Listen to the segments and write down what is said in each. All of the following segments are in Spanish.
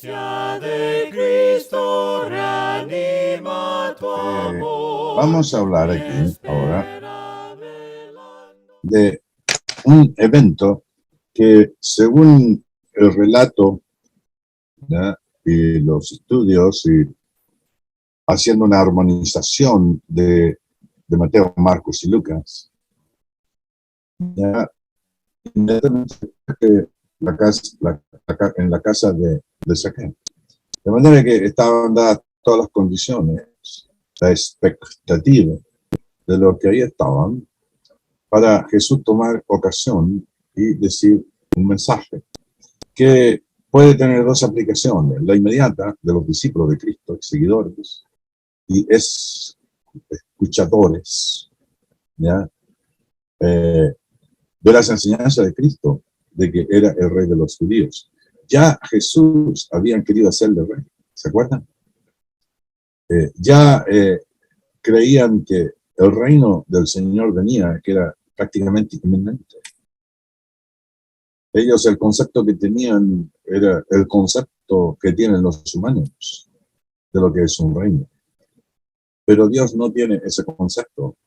gracia de Cristo reanima tu amor. Vamos a hablar aquí ahora de un evento que, según el relato, ¿ya?, y los estudios, y haciendo una armonización de Mateo, Marcos y Lucas, ya inmediatamente en la casa de Saqueo. De manera que estaban dadas todas las condiciones, la expectativa de lo que ahí estaban, para Jesús tomar ocasión y decir un mensaje que puede tener dos aplicaciones: la inmediata de los discípulos de Cristo, seguidores y escuchadores, ¿ya? De las enseñanzas de Cristo, de que era el rey de los judíos. Ya Jesús habían querido hacerle rey, ¿se acuerdan? Creían que el reino del Señor venía, que era prácticamente inminente. Ellos, el concepto que tenían era el concepto que tienen los humanos de lo que es un reino. Pero Dios no tiene ese concepto.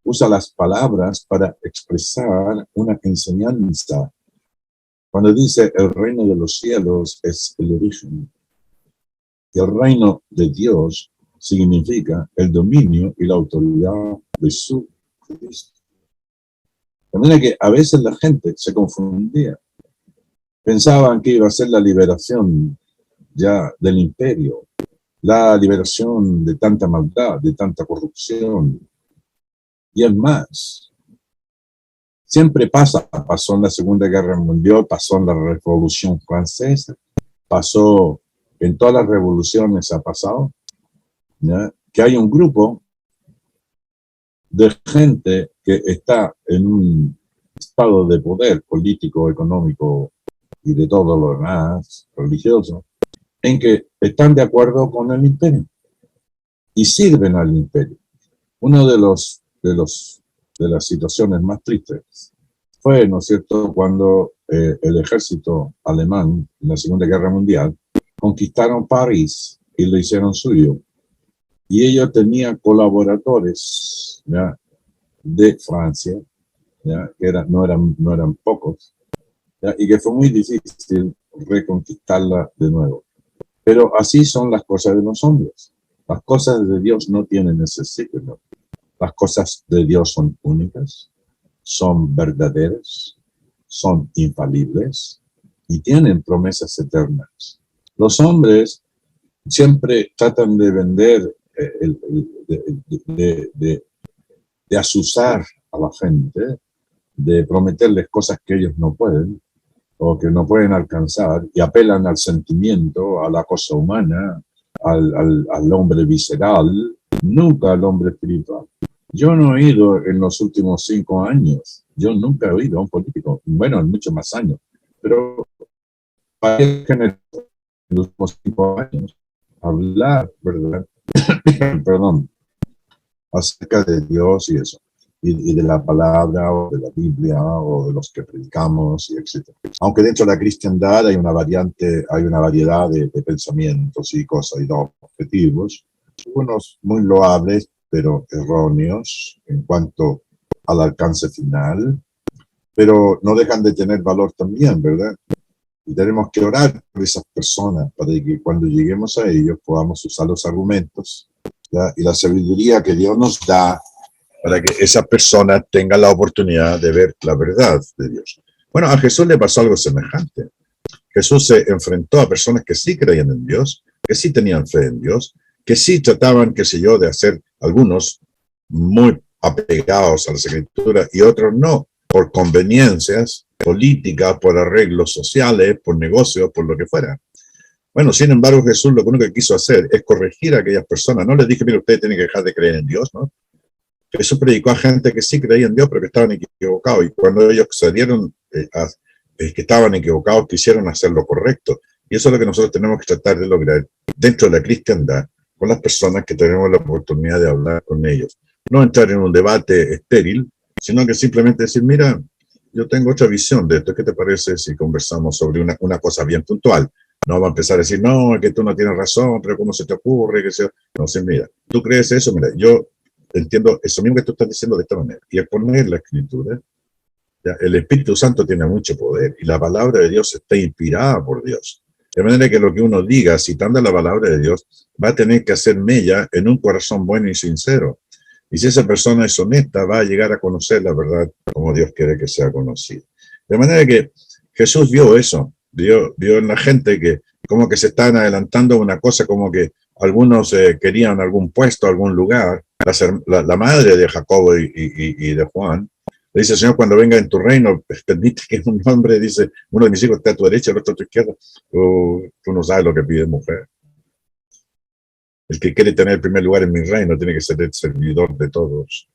Usa las palabras para expresar una enseñanza. Cuando dice el reino de los cielos es el origen, y el reino de Dios significa el dominio y la autoridad de su Cristo. De manera que a veces la gente se confundía. Pensaban que iba a ser la liberación ya del imperio, la liberación de tanta maldad, de tanta corrupción. Y es más, siempre pasó en la Segunda Guerra Mundial, pasó en la Revolución Francesa, pasó en todas las revoluciones, ha pasado, ¿ya?, que hay un grupo de gente que está en un estado de poder político, económico y de todo lo demás, religioso, en que están de acuerdo con el imperio y sirven al imperio. Uno de las situaciones más tristes fue, ¿no es cierto?, cuando el ejército alemán en la Segunda Guerra Mundial conquistaron París y lo hicieron suyo. Y ellos tenían colaboradores, ¿ya?, de Francia, ¿ya?, que no eran pocos, ¿ya?, y que fue muy difícil reconquistarla de nuevo. Pero así son las cosas de los hombres. Las cosas de Dios no tienen ese ciclo. Las cosas de Dios son únicas, son verdaderas, son infalibles y tienen promesas eternas. Los hombres siempre tratan de vender, de asusar a la gente, de prometerles cosas que ellos no pueden o que no pueden alcanzar, y apelan al sentimiento, a la cosa humana, al hombre visceral, nunca al hombre espiritual. Yo no he oído en los últimos 5 años, yo nunca he oído a un político, bueno, en muchos más años, pero en los últimos 5 años, hablar, ¿verdad? Perdón, acerca de Dios y eso, y de la palabra, o de la Biblia, o de los que predicamos, y etc. Aunque dentro de la cristiandad hay una variedad de pensamientos y cosas y de objetivos, unos muy loables, pero erróneos en cuanto al alcance final, pero no dejan de tener valor también, ¿verdad? Y tenemos que orar por esas personas para que cuando lleguemos a ellos podamos usar los argumentos, ¿ya?, y la sabiduría que Dios nos da para que esa persona tenga la oportunidad de ver la verdad de Dios. Bueno, a Jesús le pasó algo semejante. Jesús se enfrentó a personas que sí creían en Dios, que sí tenían fe en Dios, que sí trataban, qué sé yo, de hacer, algunos muy apegados a las Escrituras y otros no, por conveniencias políticas, por arreglos sociales, por negocios, por lo que fuera. Bueno, sin embargo, Jesús lo único que quiso hacer es corregir a aquellas personas. No les dije, mire, ustedes tienen que dejar de creer en Dios, ¿no? Jesús predicó a gente que sí creía en Dios, pero que estaban equivocados. Y cuando ellos se dieron que estaban equivocados, quisieron hacer lo correcto. Y eso es lo que nosotros tenemos que tratar de lograr dentro de la cristiandad, con las personas que tenemos la oportunidad de hablar con ellos. No entrar en un debate estéril, sino que simplemente decir, mira, yo tengo otra visión de esto. ¿Qué te parece si conversamos sobre una cosa bien puntual? No va a empezar a decir, no, es que tú no tienes razón, pero ¿cómo se te ocurre? Que sea... No sé, mira, tú crees eso, mira, yo entiendo eso mismo que tú estás diciendo de esta manera. Y al poner la escritura, ya, el Espíritu Santo tiene mucho poder y la palabra de Dios está inspirada por Dios. De manera que lo que uno diga, citando la palabra de Dios, va a tener que hacer mella en un corazón bueno y sincero. Y si esa persona es honesta, va a llegar a conocer la verdad como Dios quiere que sea conocida. De manera que Jesús vio eso, vio en la gente que como que se están adelantando a una cosa, como que algunos querían algún puesto, algún lugar. La madre de Jacobo y de Juan le dice, Señor, cuando venga en tu reino, permite que un hombre, dice, uno de mis hijos esté a tu derecha, el otro a tu izquierda. Tú no sabes lo que pide mujer. El que quiere tener el primer lugar en mi reino tiene que ser el servidor de todos.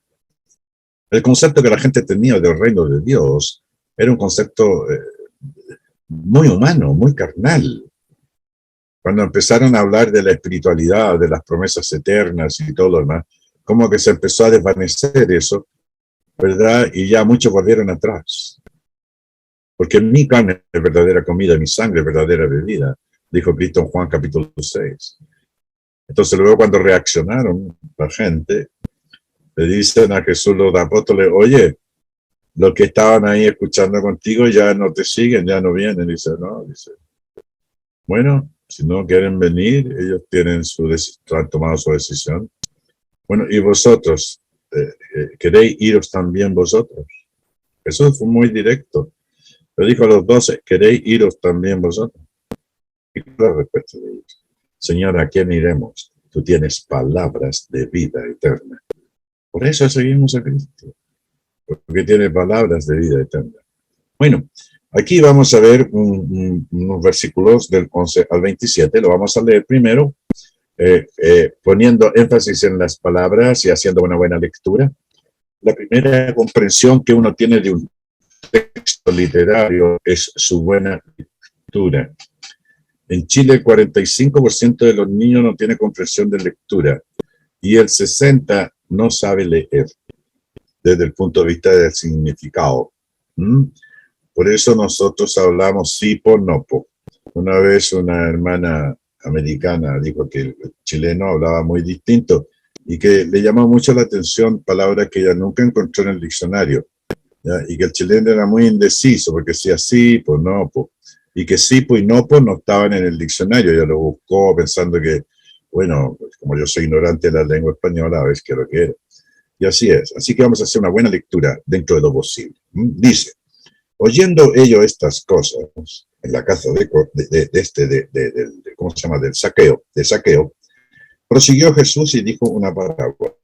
El concepto que la gente tenía del reino de Dios era un concepto muy humano, muy carnal. Cuando empezaron a hablar de la espiritualidad, de las promesas eternas y todo lo demás, como que se empezó a desvanecer eso, ¿verdad? Y ya muchos volvieron atrás. Porque mi carne es verdadera comida, mi sangre es verdadera bebida, dijo Cristo en Juan capítulo 6. Entonces luego cuando reaccionaron la gente, le dicen a Jesús los apóstoles, oye, los que estaban ahí escuchando contigo ya no te siguen, ya no vienen. Dice, no, dice, bueno, si no quieren venir, ellos tienen han tomado su decisión. Bueno, y vosotros, ¿queréis iros también vosotros? Eso fue muy directo. Le dijo a los 12, ¿queréis iros también vosotros? Y la respuesta de ellos, Señor, ¿a quién iremos? Tú tienes palabras de vida eterna. Por eso seguimos a Cristo, porque tiene palabras de vida eterna. Bueno, aquí vamos a ver unos versículos del 11 al 27. Lo vamos a leer primero, poniendo énfasis en las palabras y haciendo una buena lectura. La primera comprensión que uno tiene de un texto literario es su buena lectura. En Chile, el 45% de los niños no tiene comprensión de lectura y el 60% no sabe leer desde el punto de vista del significado. Por eso nosotros hablamos sipo, nopo. Una vez una hermana americana dijo que el chileno hablaba muy distinto y que le llamó mucho la atención palabras que ella nunca encontró en el diccionario, ¿ya? Y que el chileno era muy indeciso porque decía sipo, nopo, y que sipo y nopo no estaban en el diccionario. Ella lo buscó pensando que, bueno, pues como yo soy ignorante de la lengua española, a ver qué es lo que era. Y así es. Así que vamos a hacer una buena lectura dentro de lo posible. Dice, oyendo ellos estas cosas en la casa ¿cómo se llama? De saqueo, prosiguió Jesús y dijo una parábola,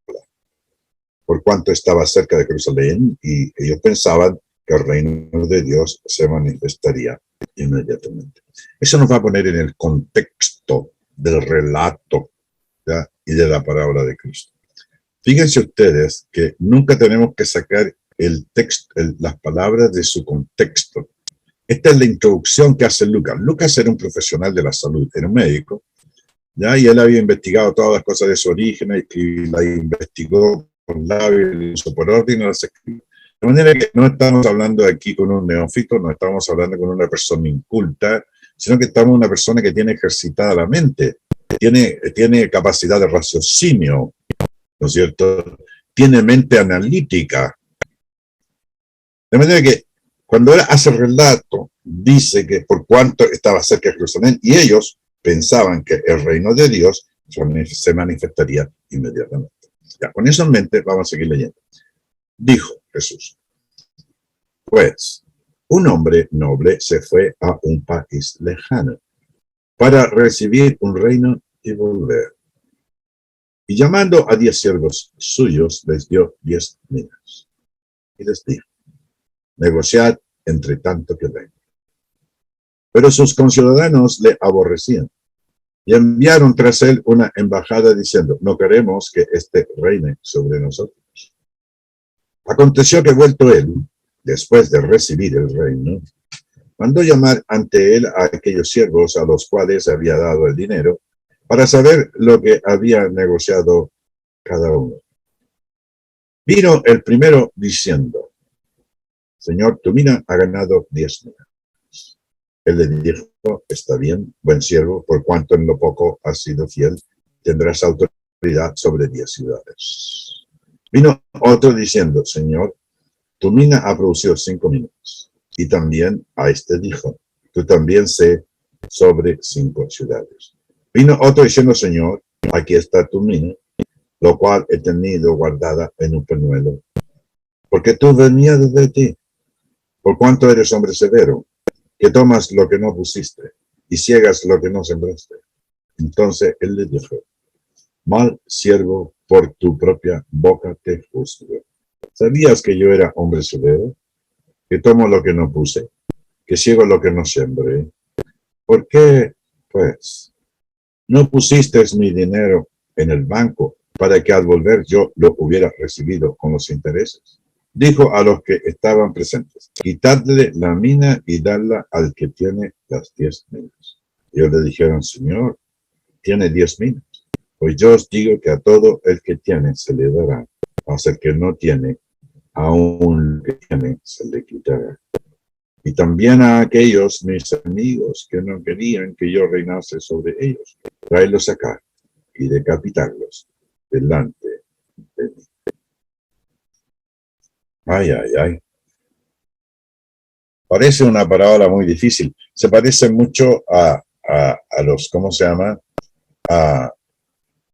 por cuanto estaba cerca de Jerusalén y ellos pensaban que el reino de Dios se manifestaría inmediatamente. Eso nos va a poner en el contexto del relato, ¿ya? Y de la parábola de Cristo. Fíjense ustedes que nunca tenemos que sacar el texto, las palabras de su contexto. Esta es la introducción que hace Lucas. Lucas era un profesional de la salud, era un médico, ¿ya? Y él había investigado todas las cosas de su origen y la investigó por labios, por orden, las escribió. De manera que no estamos hablando aquí con un neófito, no estamos hablando con una persona inculta, sino que estamos con una persona que tiene ejercitada la mente, tiene capacidad de raciocinio, ¿no es cierto? Tiene mente analítica. De manera que cuando él hace el relato, dice que por cuanto estaba cerca de Jerusalén, y ellos pensaban que el reino de Dios se manifestaría inmediatamente. Ya, con eso en mente, vamos a seguir leyendo. Dijo Jesús, pues, un hombre noble se fue a un país lejano para recibir un reino y volver. Y llamando a 10 siervos suyos, les dio 10 minas. Y les dijo, negociad entre tanto que venga. Pero sus conciudadanos le aborrecían y enviaron tras él una embajada diciendo, no queremos que éste reine sobre nosotros. Aconteció que vuelto él, después de recibir el reino, mandó llamar ante él a aquellos siervos a los cuales había dado el dinero para saber lo que había negociado cada uno. Vino el primero diciendo, Señor, tu mina ha ganado 10 minas. Él le dijo, está bien, buen siervo, por cuanto en lo poco has sido fiel, tendrás autoridad sobre 10 ciudades. Vino otro diciendo, Señor, tu mina ha producido 5 minas. Y también a este dijo, tú también sé sobre 5 ciudades. Vino otro diciendo, Señor, aquí está tu mina, lo cual he tenido guardada en un pañuelo. Porque tú venías de ti, por cuanto eres hombre severo, que tomas lo que no pusiste y ciegas lo que no sembraste. Entonces él le dijo, mal siervo, por tu propia boca te juzgo. ¿Sabías que yo era hombre severo? Que tomo lo que no puse, que ciego lo que no sembré. ¿Por qué, pues, no pusiste mi dinero en el banco para que al volver yo lo hubiera recibido con los intereses? Dijo a los que estaban presentes, quitadle la mina y dadla al que tiene las 10 minas. Ellos le dijeron, Señor, tiene 10 minas. Pues yo os digo que a todo el que tiene se le dará, mas el que no tiene, aún lo que tiene se le quitará. Y también a aquellos mis amigos que no querían que yo reinase sobre ellos, tráelos acá y decapitarlos delante de mí. Ay, ay, ay. Parece una parábola muy difícil. Se parece mucho a los, ¿cómo se llama? A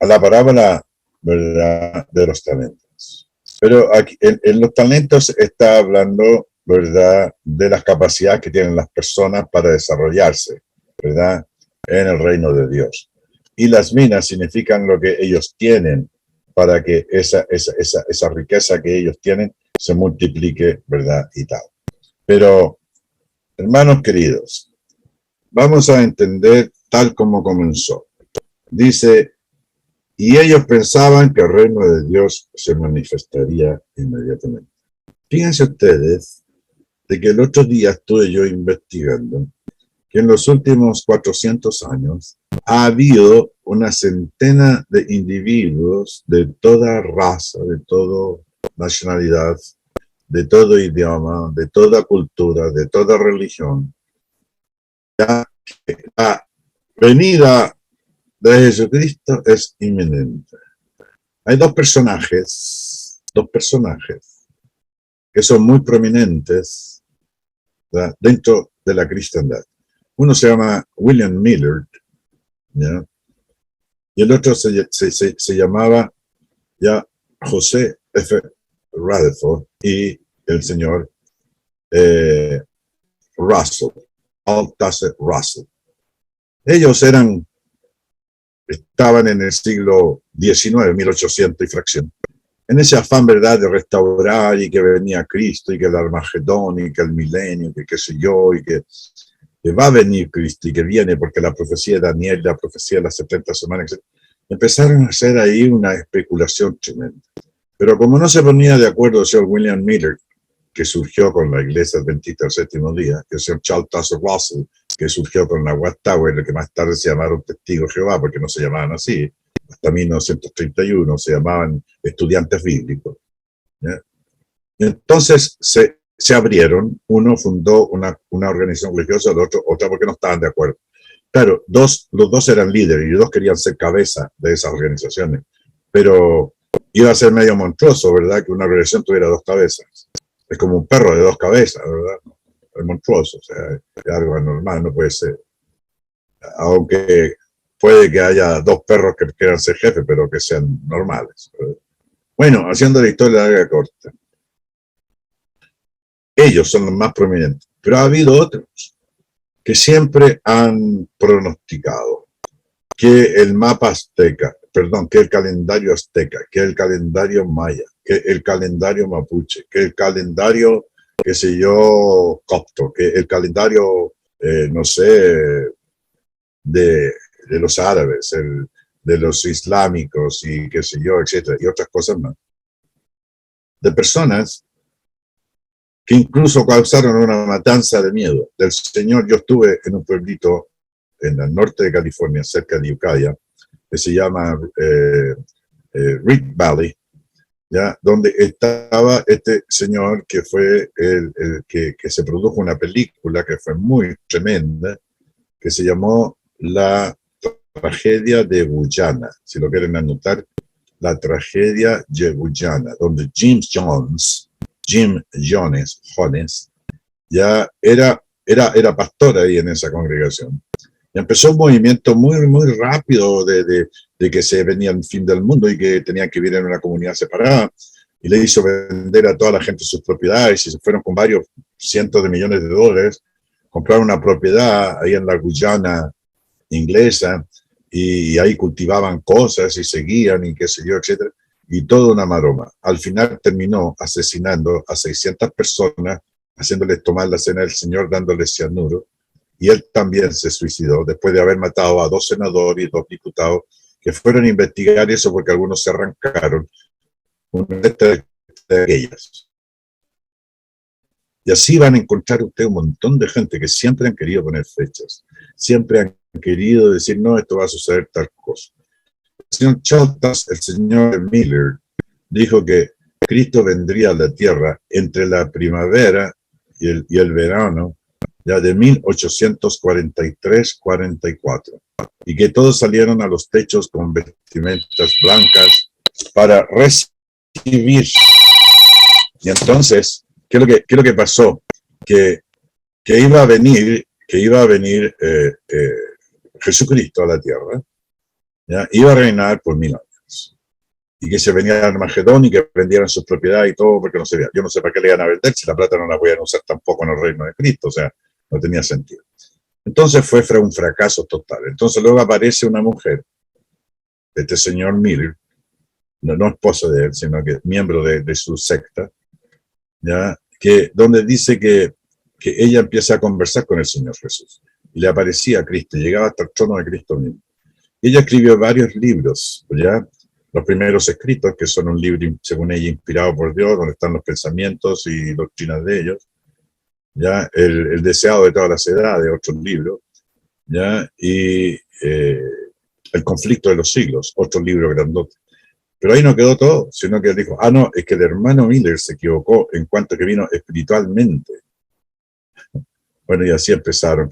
la parábola, ¿verdad?, de los talentos. Pero aquí, en los talentos está hablando, ¿verdad?, de las capacidades que tienen las personas para desarrollarse, ¿verdad?, en el reino de Dios. Y las minas significan lo que ellos tienen para que esa riqueza que ellos tienen se multiplique, ¿verdad?, y tal. Pero, hermanos queridos, vamos a entender tal como comenzó. Dice, y ellos pensaban que el reino de Dios se manifestaría inmediatamente. Fíjense ustedes de que el otro día estuve yo investigando que en los últimos 400 años ha habido una centena de individuos de toda raza, de toda nacionalidad, de todo idioma, de toda cultura, de toda religión. La venida de Jesucristo es inminente. Hay dos personajes que son muy prominentes, ¿verdad?, dentro de la cristiandad. Uno se llama William Millard, ¿ya?, y el otro se llamaba ya José F. Rutherford y el señor Russell, Althusser Russell. Ellos estaban en el siglo XIX, 1800 y fracción, en ese afán, ¿verdad?, de restaurar y que venía Cristo y que el Armagedón y que el milenio, que qué sé yo, y que va a venir Cristo y que viene porque la profecía de Daniel, la profecía de las 70 semanas, etc. Empezaron a hacer ahí una especulación tremenda. Pero como no se ponía de acuerdo el señor William Miller, que surgió con la Iglesia Adventista del Séptimo Día, que el señor Charles Taze Russell, que surgió con la Watchtower, que más tarde se llamaron Testigos de Jehová, porque no se llamaban así, hasta 1931 se llamaban estudiantes bíblicos, ¿ya? Y entonces se abrieron, uno fundó una organización religiosa, el otro otra porque no estaban de acuerdo. Claro, los dos eran líderes y los dos querían ser cabeza de esas organizaciones, pero iba a ser medio monstruoso, ¿verdad?, que una organización tuviera dos cabezas. Es como un perro de dos cabezas, ¿verdad? Es monstruoso, o sea, es algo anormal, no puede ser. Aunque puede que haya dos perros que quieran ser jefes, pero que sean normales, ¿verdad? Bueno, haciendo la historia larga corta, ellos son los más prominentes, pero ha habido otros que siempre han pronosticado que el mapa azteca, perdón, que el calendario azteca, que el calendario maya, que el calendario mapuche, que el calendario, qué sé yo, copto, que el calendario, no sé, de los árabes, de los islámicos y qué sé yo, etcétera, y otras cosas más. De personas que incluso causaron una matanza de miedo. Del Señor, yo estuve en un pueblito en el norte de California, cerca de Ukiah, que se llama Reed Valley, ¿ya? Donde estaba este señor que fue que se produjo una película que fue muy tremenda, que se llamó La tragedia de Guyana, si lo quieren anotar, La tragedia de Guyana, donde Jim Jones, ya era pastor ahí en esa congregación. Y empezó un movimiento muy rápido de que se venía el fin del mundo y que tenían que vivir en una comunidad separada. Y le hizo vender a toda la gente sus propiedades y se fueron con varios cientos de millones de dólares, compraron una propiedad ahí en la Guyana inglesa y ahí cultivaban cosas y seguían y qué sé yo, etcétera. Y toda una maroma. Al final terminó asesinando a 600 personas, haciéndoles tomar la cena del Señor, dándoles cianuro. Y él también se suicidó después de haber matado a 2 senadores y 2 diputados que fueron a investigar eso porque algunos se arrancaron. Una de ellas. Y así van a encontrar usted un montón de gente que siempre han querido poner fechas, siempre han querido decir, no, esto va a suceder tal cosa. El señor Chaltas, el señor Miller, dijo que Cristo vendría a la tierra entre la primavera y el verano ya de 1843-44, y que todos salieron a los techos con vestimentas blancas para recibir. Y entonces, ¿qué es lo que pasó? Que iba a venir Jesucristo a la tierra, ¿ya? Iba a reinar por 1000 años. Y que se venía a Armagedón y que vendieran sus propiedades y todo, porque no sé, yo no sé para qué le iban a vender si la plata no la podían usar tampoco en el reino de Cristo, o sea, no tenía sentido. Entonces fue un fracaso total. Entonces luego aparece una mujer, este señor Miller, no esposa de él, sino que miembro de su secta, ¿ya? Donde dice que ella empieza a conversar con el Señor Jesús. Y le aparecía a Cristo, llegaba hasta el trono de Cristo mismo. Y ella escribió varios libros, ¿ya? Los primeros escritos, que son un libro, según ella, inspirado por Dios, donde están los pensamientos y doctrinas de ellos, ¿ya? El deseado de todas las edades, otro libro, ¿ya? Y el conflicto de los siglos, otro libro grandote. Pero ahí no quedó todo, sino que dijo, no, es que el hermano Miller se equivocó en cuanto que vino espiritualmente. Bueno, y así empezaron.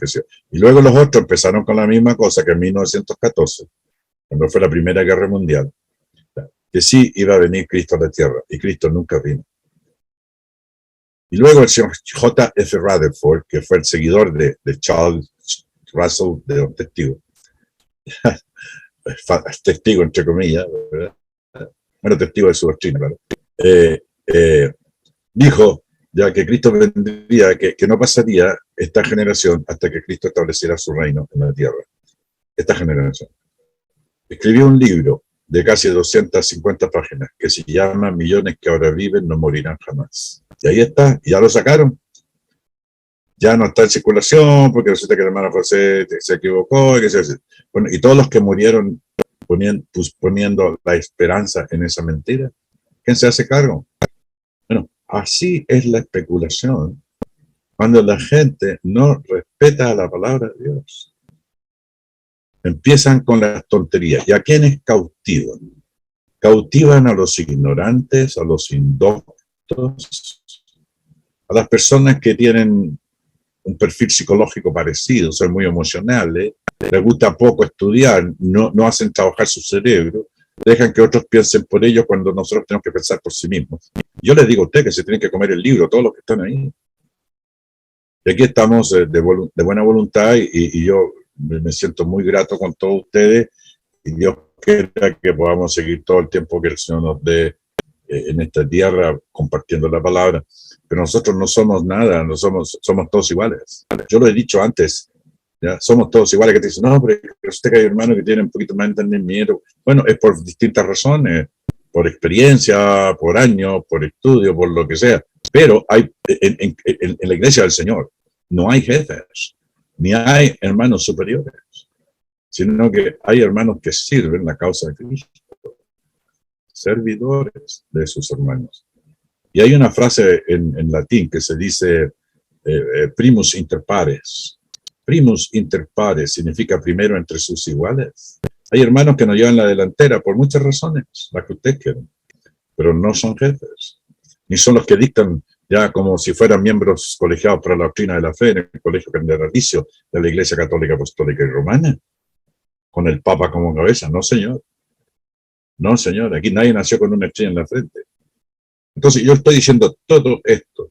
Y luego los otros empezaron con la misma cosa que en 1914, cuando fue la Primera Guerra Mundial, que sí iba a venir Cristo a la tierra, y Cristo nunca vino. Y luego el señor J.F. Rutherford, que fue el seguidor de Charles Russell, de los testigos, testigo entre comillas, ¿verdad? Bueno, testigo de su doctrina, claro, dijo ya que Cristo vendría, que no pasaría esta generación hasta que Cristo estableciera su reino en la tierra. Esta generación. Escribió un libro de casi 250 páginas que se llama Millones que ahora viven no morirán jamás. Y ahí está, y ya lo sacaron. Ya no está en circulación porque resulta que el hermano José se equivocó. Bueno, y todos los que murieron poniendo la esperanza en esa mentira, ¿quién se hace cargo? Bueno, así es la especulación cuando la gente no respeta la palabra de Dios. Empiezan con las tonterías. ¿Y a quiénes cautivan? Cautivan a los ignorantes, a los indoctos, a las personas que tienen un perfil psicológico parecido, son muy emocionales, les gusta poco estudiar, no hacen trabajar su cerebro, dejan que otros piensen por ellos cuando nosotros tenemos que pensar por sí mismos. Yo les digo a ustedes que se tienen que comer el libro, todos los que están ahí. Y aquí estamos de buena voluntad y yo me siento muy grato con todos ustedes y Dios quiera que podamos seguir todo el tiempo que el Señor nos dé en esta tierra compartiendo la palabra. Pero nosotros no somos nada, somos todos iguales. Yo lo he dicho antes, ¿ya? Somos todos iguales, que te dicen, no, pero usted que hay hermanos que tienen un poquito más de entendimiento. Bueno, es por distintas razones, por experiencia, por años, por estudio, por lo que sea. Pero hay en la iglesia del Señor no hay jefes, ni hay hermanos superiores, sino que hay hermanos que sirven la causa de Cristo, servidores de sus hermanos. Y hay una frase en latín que se dice primus inter pares. Primus inter pares significa primero entre sus iguales. Hay hermanos que nos llevan la delantera por muchas razones, las que ustedes quieran. pero no son jefes, ni son los que dictan ya como si fueran miembros colegiados para la doctrina de la fe en el colegio catedralicio de la Iglesia Católica Apostólica y Romana, con el Papa como cabeza. No, señor. No, señor. Aquí nadie nació con una estrella en la frente. Entonces, yo estoy diciendo todo esto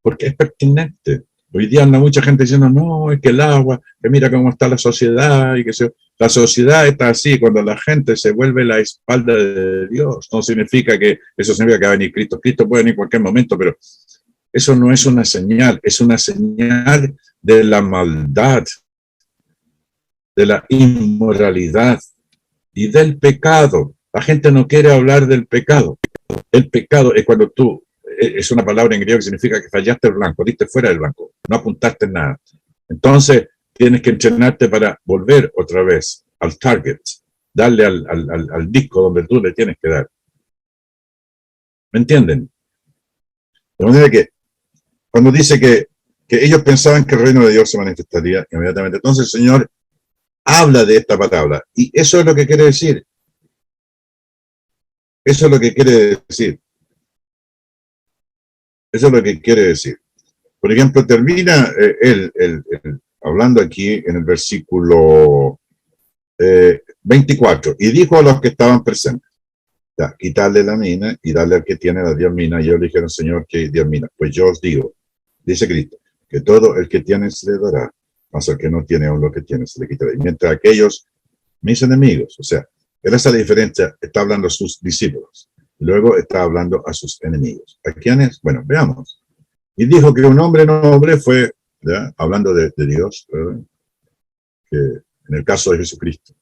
porque es pertinente. Hoy día anda mucha gente diciendo, no, es que el agua, que mira cómo está la sociedad, y que la sociedad está así, cuando la gente se vuelve la espalda de Dios. No significa que eso significa que va a venir Cristo. Cristo puede venir en cualquier momento, pero eso no es una señal, es una señal de la maldad, de la inmoralidad y del pecado. La gente no quiere hablar del pecado. El pecado es cuando tú, es una palabra en griego que significa que fallaste el blanco, diste fuera del blanco, no apuntaste en nada. Entonces, tienes que entrenarte para volver otra vez al target, darle al disco donde tú le tienes que dar. ¿Me entienden? De manera que, cuando dice que ellos pensaban que el reino de Dios se manifestaría inmediatamente, entonces el Señor habla de esta palabra, y eso es lo que quiere decir. Eso es lo que quiere decir. Eso es lo que quiere decir. Por ejemplo, termina hablando aquí en el versículo 24, y dijo a los que estaban presentes, ya, quitarle la mina y darle al que tiene las 10 minas. Y ellos le dijeron, Señor, que 10 minas. Pues yo os digo, dice Cristo, que todo el que tiene se le dará, mas al que no tiene aún lo que tiene se le quitará. Y mientras aquellos, mis enemigos, o sea, era esa diferencia, está hablando a sus discípulos, y luego está hablando a sus enemigos. ¿A quiénes? Bueno, veamos. Y dijo que un hombre noble fue, ¿ya? Hablando de Dios, ¿verdad? Que en el caso de Jesucristo,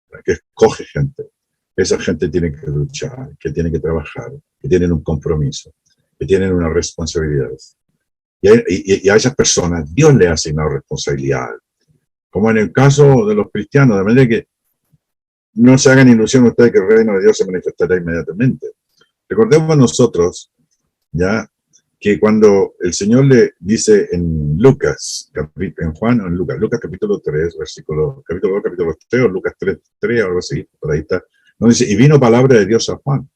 ¿verdad? Que escoge gente. Esa gente tiene que luchar, que tiene que trabajar, que tienen un compromiso, que tienen una responsabilidad. Y a esas personas Dios le ha asignado responsabilidad. Como en el caso de los cristianos, de manera que no se hagan ilusión ustedes que el reino de Dios se manifestará inmediatamente. Recordemos nosotros, ya, que cuando el Señor le dice en Lucas, en Juan o en Lucas capítulo 3, capítulo 2, capítulo 3, o Lucas 3, 3, algo así, por ahí está, donde dice, y vino palabra de Dios a Juan.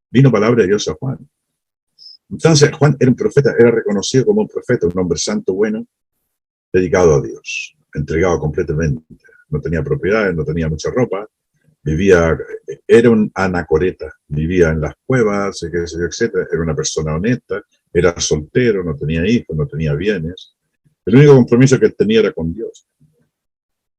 Vino palabra de Dios a Juan. Entonces, Juan era un profeta, era reconocido como un profeta, un hombre santo, bueno, dedicado a Dios, entregado completamente. No tenía propiedades, no tenía mucha ropa, vivía, era un anacoreta, vivía en las cuevas, etcétera. Era una persona honesta, era soltero, no tenía hijos, no tenía bienes. El único compromiso que él tenía era con Dios.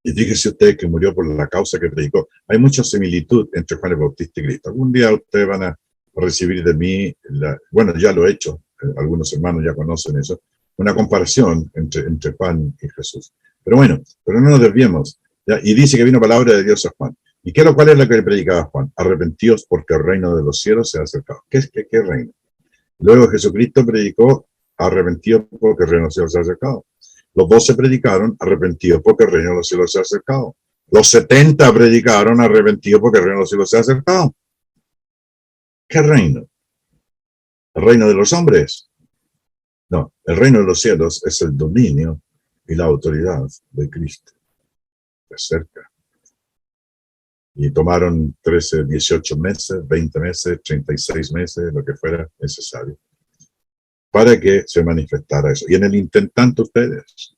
Y fíjese usted que murió por la causa que predicó. Hay mucha similitud entre Juan el Bautista y Cristo. Algún día ustedes van a recibir de mí, bueno, ya lo he hecho, algunos hermanos ya conocen eso, una comparación entre Juan y Jesús. Pero bueno, pero no nos desviemos. ¿Ya? Y dice que vino palabra de Dios a Juan. ¿Y cuál es la que predicaba Juan? Arrepentíos porque el reino de los cielos se ha acercado. ¿Qué reino? Luego Jesucristo predicó, arrepentidos porque el reino de los cielos se ha acercado. Los 12 predicaron, arrepentidos porque el reino de los cielos se ha acercado. Los 70 predicaron, arrepentidos porque el reino de los cielos se ha acercado. ¿Qué reino? ¿El reino de los hombres? No, el reino de los cielos es el dominio y la autoridad de Cristo. Se acerca. Y tomaron 13, 18 meses, 20 meses, 36 meses, lo que fuera necesario, para que se manifestara eso. Y en el intentante ustedes,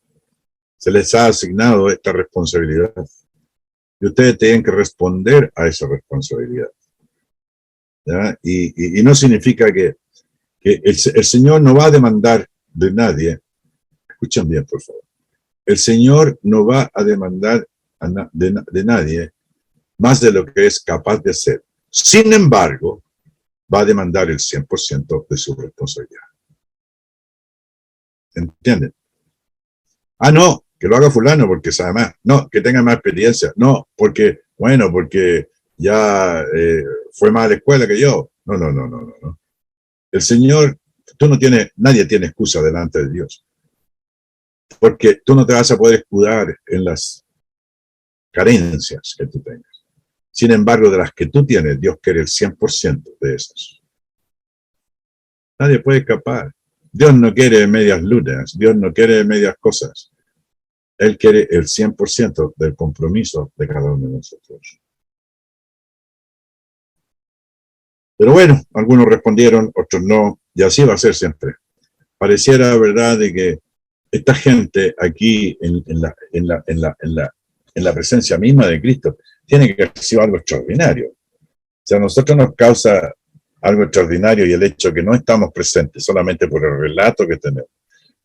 se les ha asignado esta responsabilidad. Y ustedes tienen que responder a esa responsabilidad. ¿Ya? Y no significa que el Señor no va a demandar de nadie. Escuchen bien, por favor. El Señor no va a demandar de nadie más de lo que es capaz de hacer. Sin embargo, va a demandar el 100% de su responsabilidad. ¿Entienden? Ah, no, que lo haga fulano porque sabe más. No, que tenga más experiencia. No, porque ya fue más a la escuela que yo. No. El Señor, nadie tiene excusa delante de Dios. Porque tú no te vas a poder escudar en las carencias que tú tengas. Sin embargo, de las que tú tienes, Dios quiere el 100% de esas. Nadie puede escapar. Dios no quiere medias lunas, Dios no quiere medias cosas. Él quiere el 100% del compromiso de cada uno de nosotros. Pero bueno, algunos respondieron, otros no, y así va a ser siempre. Pareciera, ¿verdad?, de que esta gente aquí en la presencia misma de Cristo tiene que haber sido algo extraordinario. O sea, a nosotros nos causa algo extraordinario y el hecho de que no estamos presentes solamente por el relato que tenemos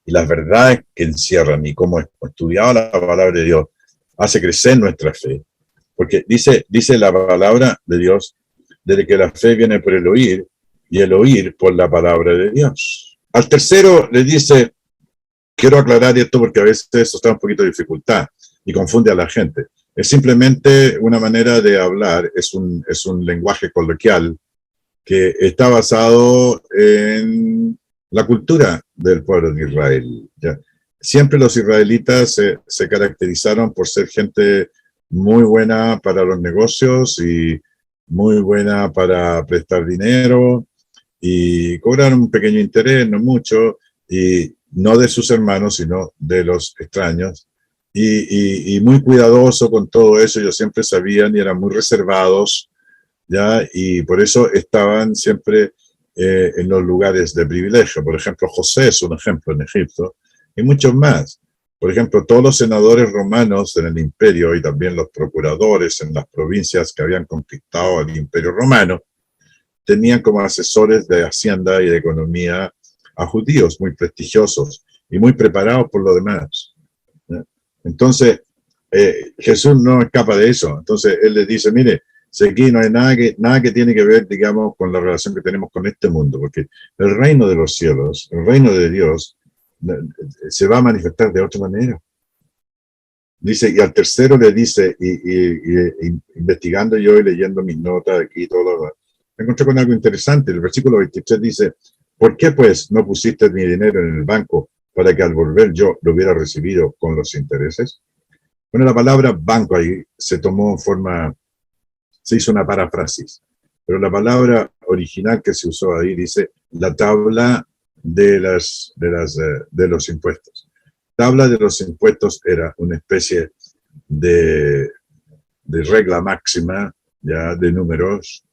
y las verdades que encierran y cómo hemos estudiado la palabra de Dios hace crecer nuestra fe. Porque dice la palabra de Dios, de que la fe viene por el oír y el oír por la palabra de Dios. Al tercero le dice, quiero aclarar esto porque a veces eso está un poquito de dificultad y confunde a la gente. Es simplemente una manera de hablar, es un lenguaje coloquial que está basado en la cultura del pueblo de Israel. ¿Ya? Siempre los israelitas se caracterizaron por ser gente muy buena para los negocios y muy buena para prestar dinero y cobrar un pequeño interés, no mucho, y no de sus hermanos, sino de los extraños. Y muy cuidadoso con todo eso, ellos siempre sabían y eran muy reservados, ¿ya? Y por eso estaban siempre en los lugares de privilegio. Por ejemplo, José es un ejemplo en Egipto, y muchos más. Por ejemplo, todos los senadores romanos en el imperio y también los procuradores en las provincias que habían conquistado el imperio romano, tenían como asesores de hacienda y de economía a judíos muy prestigiosos y muy preparados por lo demás. ¿Ya? Entonces, Jesús no escapa de eso. Entonces, él les dice, mire, si aquí no hay nada que tiene que ver, digamos, con la relación que tenemos con este mundo, porque el reino de los cielos, el reino de Dios, se va a manifestar de otra manera. Dice, y al tercero le dice, investigando yo y leyendo mis notas aquí y todo lo demás, me encontré con algo interesante. El versículo 23 dice, ¿por qué pues no pusiste mi dinero en el banco para que al volver yo lo hubiera recibido con los intereses? Bueno, la palabra banco ahí se tomó en forma, se hizo una paráfrasis, pero la palabra original que se usó ahí dice la tabla de los impuestos. Tabla de los impuestos era una especie de regla máxima, ya de números,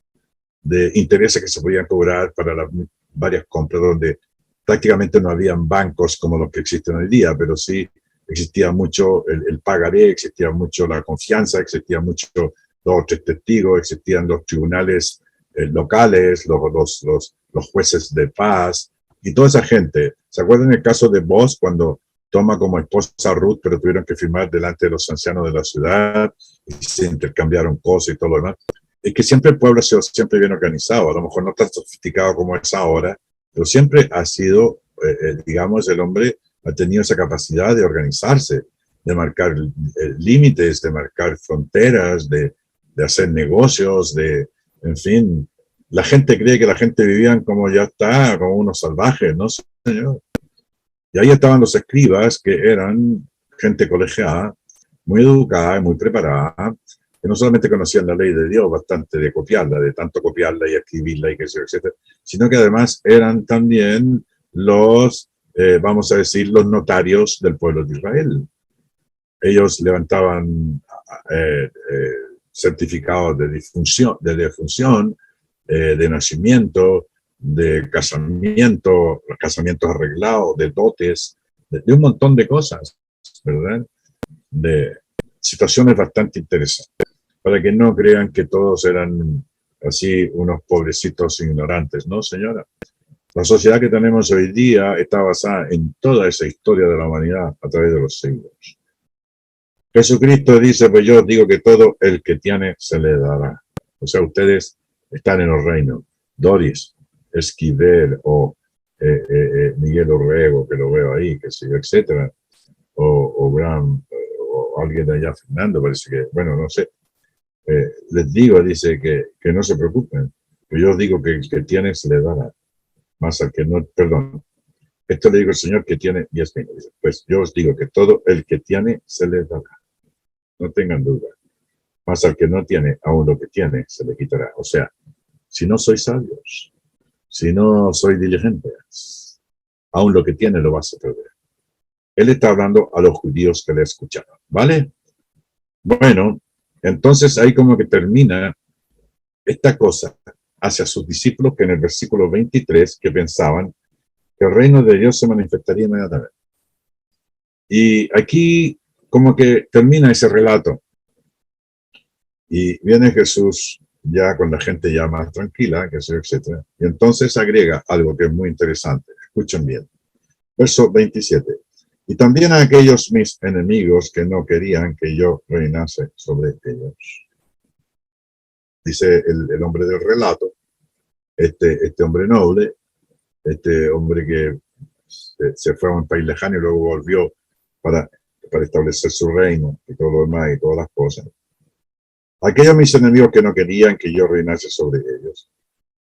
de intereses que se podían cobrar para las varias compras, donde prácticamente no habían bancos como los que existen hoy día, pero sí existía mucho el pagaré, existía mucho la confianza, existía mucho dos o tres testigos, existían los tribunales locales, los jueces de paz y toda esa gente. ¿Se acuerdan el caso de Boaz cuando toma como esposa a Ruth, pero tuvieron que firmar delante de los ancianos de la ciudad y se intercambiaron cosas y todo lo demás? Es que siempre el pueblo ha sido siempre bien organizado, a lo mejor no tan sofisticado como es ahora, pero siempre ha sido, digamos, el hombre ha tenido esa capacidad de organizarse, de marcar límites, de marcar fronteras, de hacer negocios, en fin, la gente cree que la gente vivía como ya está, como unos salvajes, ¿no, señor? Y ahí estaban los escribas, que eran gente colegiada, muy educada y muy preparada, que no solamente conocían la ley de Dios, bastante de copiarla, de tanto copiarla y escribirla y qué sé yo, etcétera, sino que además eran también los, vamos a decir, los notarios del pueblo de Israel. Ellos levantaban certificados de defunción, de nacimiento, de casamiento, los casamientos arreglados, de dotes, de un montón de cosas, ¿verdad? De situaciones bastante interesantes, para que no crean que todos eran así unos pobrecitos ignorantes, ¿no, señora? La sociedad que tenemos hoy día está basada en toda esa historia de la humanidad a través de los siglos. Jesucristo dice, pues yo digo que todo el que tiene se le dará. O sea, ustedes están en el reino. Doris, Esquivel o Miguel Orrego, que lo veo ahí, que sé yo, etcétera, o Bram, o alguien de allá, Fernando, parece que, bueno, no sé. Les digo, dice que no se preocupen, que yo os digo que el que tiene se le dará, más al que no, perdón. Esto le digo al Señor que tiene 10.000. Pues yo os digo que todo el que tiene se le dará. No tengan duda. Más al que no tiene, aún lo que tiene se le quitará. O sea, si no sois sabios, si no sois diligentes, aún lo que tiene lo vas a perder. Él está hablando a los judíos que le escucharon, ¿vale? Bueno, entonces ahí como que termina esta cosa hacia sus discípulos que en el versículo 23, que pensaban que el reino de Dios se manifestaría inmediatamente. Y aquí como que termina ese relato. Y viene Jesús ya con la gente ya más tranquila, que sé, etc. Y entonces agrega algo que es muy interesante. Escuchen bien. Verso 27. Y también a aquellos mis enemigos que no querían que yo reinase sobre ellos. Dice el hombre del relato, este hombre noble, este hombre que se fue a un país lejano y luego volvió para establecer su reino y todo lo demás y todas las cosas. Aquellos mis enemigos que no querían que yo reinase sobre ellos,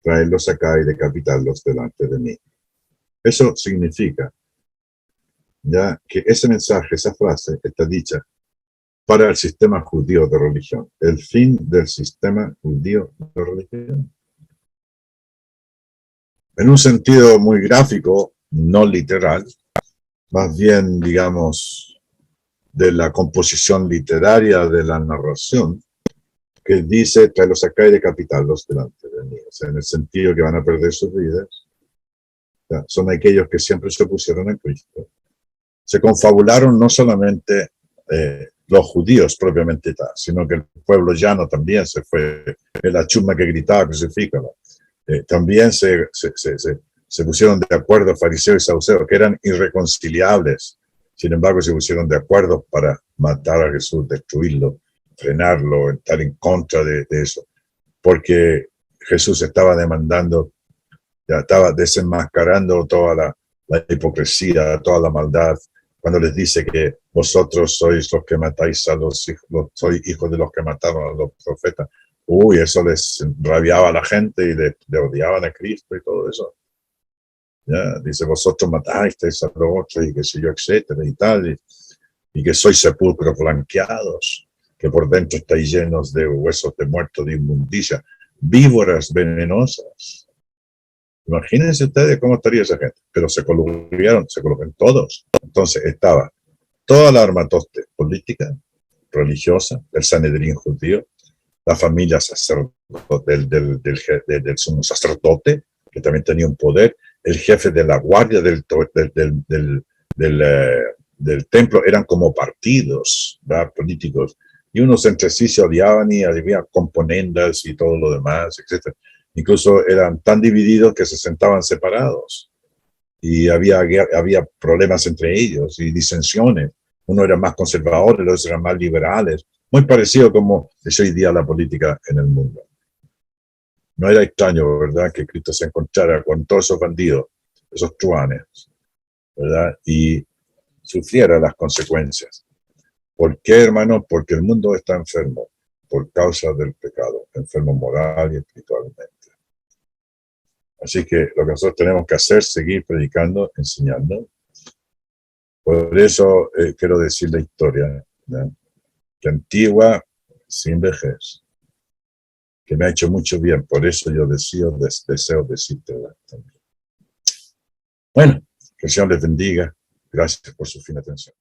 traerlos acá y decapitarlos delante de mí. Eso significa ya que ese mensaje, esa frase está dicha para el sistema judío de religión, el fin del sistema judío de religión. En un sentido muy gráfico, no literal, más bien, digamos, de la composición literaria de la narración, que dice, tráelos acá y decapitarlos delante de mí. O sea, en el sentido que van a perder sus vidas. O sea, son aquellos que siempre se opusieron a Cristo. Se confabularon no solamente los judíos propiamente tal, sino que el pueblo llano también se fue, la chusma que gritaba, crucifícalo. También se pusieron de acuerdo fariseos y saduceos, que eran irreconciliables. Sin embargo, se pusieron de acuerdo para matar a Jesús, destruirlo, frenarlo, estar en contra de eso. Porque Jesús estaba demandando, ya estaba desenmascarando toda la hipocresía, toda la maldad, cuando les dice que vosotros sois los que matáis a los hijos, sois hijos de los que mataron a los profetas. Uy, eso les rabiaba a la gente y le odiaban a Cristo y todo eso. ¿Ya? Dice, vosotros matáis a los otros y qué sé yo, etcétera y tal, y que sois sepulcros blanqueados, que por dentro estáis llenos de huesos de muertos, de inmundicia, víboras venenosas. Imagínense ustedes cómo estaría esa gente. Pero se colocaron todos. Entonces estaba toda la armatoste política, religiosa, el Sanedrín judío, la familia sacerdote, del sumo sacerdote, que también tenía un poder, el jefe de la guardia del templo, eran como partidos, ¿verdad? Políticos, y unos entre sí se odiaban y había componendas y todo lo demás, etc. Incluso eran tan divididos que se sentaban separados y había problemas entre ellos y disensiones. Uno era más conservador, los otros eran más liberales. Muy parecido como es hoy día la política en el mundo. No era extraño, ¿verdad?, que Cristo se encontrara con todos esos bandidos, esos truanes, ¿verdad?, y sufriera las consecuencias. ¿Por qué, hermano? Porque el mundo está enfermo por causa del pecado, enfermo moral y espiritualmente. Así que lo que nosotros tenemos que hacer es seguir predicando, enseñando. Por eso quiero decir la historia, ¿no?, que antigua sin vejez, que me ha hecho mucho bien. Por eso yo deseo decírtela también. Bueno, que el Señor les bendiga. Gracias por su fina atención.